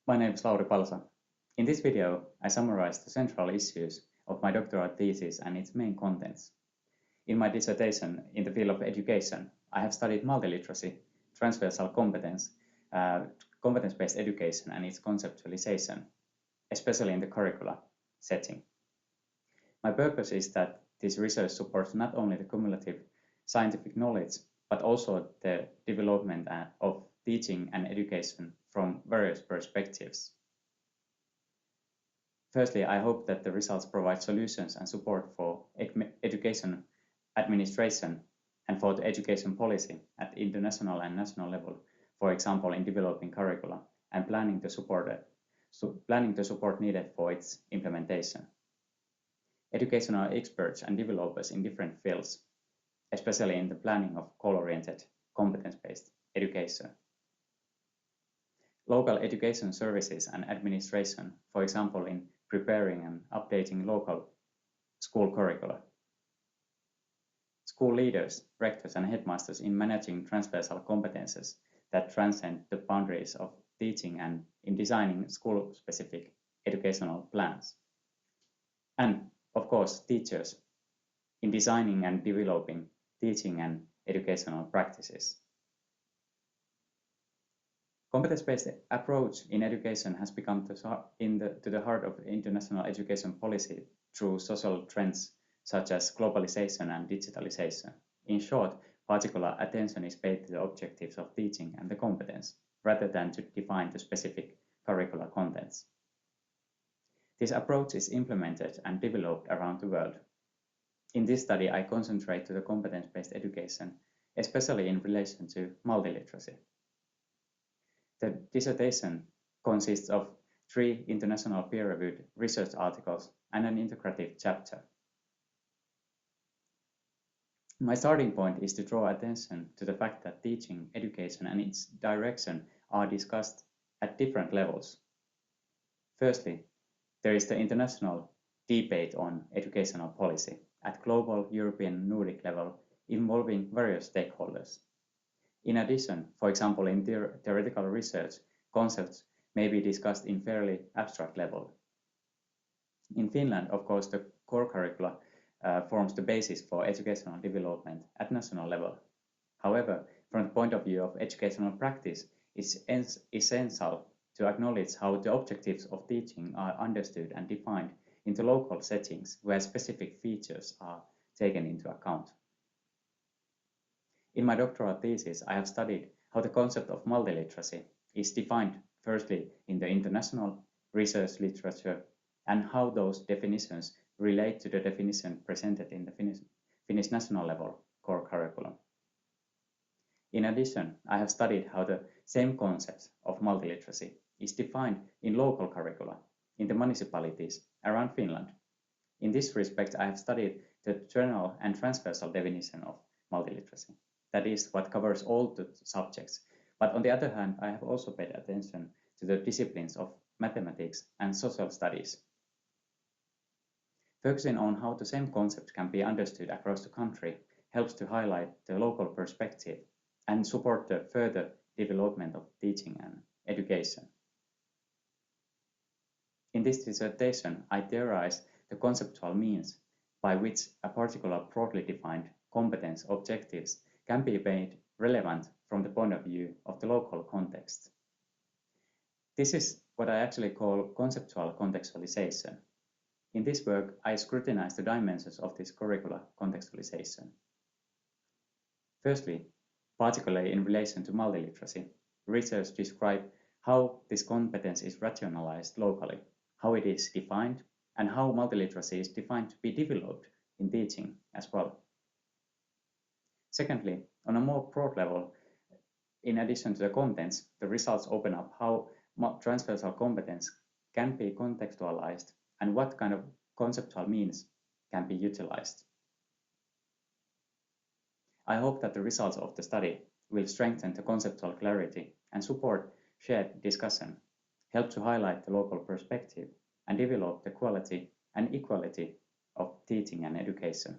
My name is Lauri Palsa. In this video, I summarize the central issues of my doctoral thesis and its main contents. In my dissertation in the field of education, I have studied multiliteracy, transversal competence, competence-based education and its conceptualization, especially in the curricula setting. My purpose is that this research supports not only the cumulative scientific knowledge, but also the development of teaching and education from various perspectives. Firstly, I hope that the results provide solutions and support for education administration and for the education policy at international and national level, for example, in developing curricula and planning the support needed for its implementation. Educational experts and developers in different fields, especially in the planning of goal-oriented, competence-based education. Local education services and administration, for example, in preparing and updating local school curricula. School leaders, rectors and headmasters in managing transversal competences that transcend the boundaries of teaching and in designing school-specific educational plans. And, of course, teachers in designing and developing teaching and educational practices. Competence-based approach in education has become to the heart of international education policy through social trends such as globalization and digitalization. In short, particular attention is paid to the objectives of teaching and the competence, rather than to define the specific curricular contents. This approach is implemented and developed around the world. In this study, I concentrate to the competence-based education, especially in relation to multiliteracy. The dissertation consists of 3 international peer-reviewed research articles and an integrative chapter. My starting point is to draw attention to the fact that teaching, education and its direction are discussed at different levels. Firstly, there is the international debate on educational policy at global, European, Nordic level, involving various stakeholders. In addition, for example, in theoretical research, concepts may be discussed in fairly abstract level. In Finland, of course, the core curricula forms the basis for educational development at national level. However, from the point of view of educational practice, it's essential to acknowledge how the objectives of teaching are understood and defined in the local settings where specific features are taken into account. In my doctoral thesis, I have studied how the concept of multiliteracy is defined firstly in the international research literature and how those definitions relate to the definition presented in the Finnish national level core curriculum. In addition, I have studied how the same concept of multiliteracy is defined in local curricula in the municipalities around Finland. In this respect, I have studied the general and transversal definition of multiliteracy. That is what covers all the subjects. But on the other hand, I have also paid attention to the disciplines of mathematics and social studies. Focusing on how the same concept can be understood across the country helps to highlight the local perspective and support the further development of teaching and education. In this dissertation, I theorize the conceptual means by which a particular broadly defined competence objectives can be made relevant from the point of view of the local context. This is what I actually call conceptual contextualization. In this work, I scrutinize the dimensions of this curricular contextualization. Firstly, particularly in relation to multiliteracy, research describe how this competence is rationalized locally, how it is defined, and how multiliteracy is defined to be developed in teaching as well. Secondly, on a more broad level, in addition to the contents, the results open up how transversal competence can be contextualized and what kind of conceptual means can be utilized. I hope that the results of the study will strengthen the conceptual clarity and support shared discussion, help to highlight the local perspective, and develop the quality and equality of teaching and education.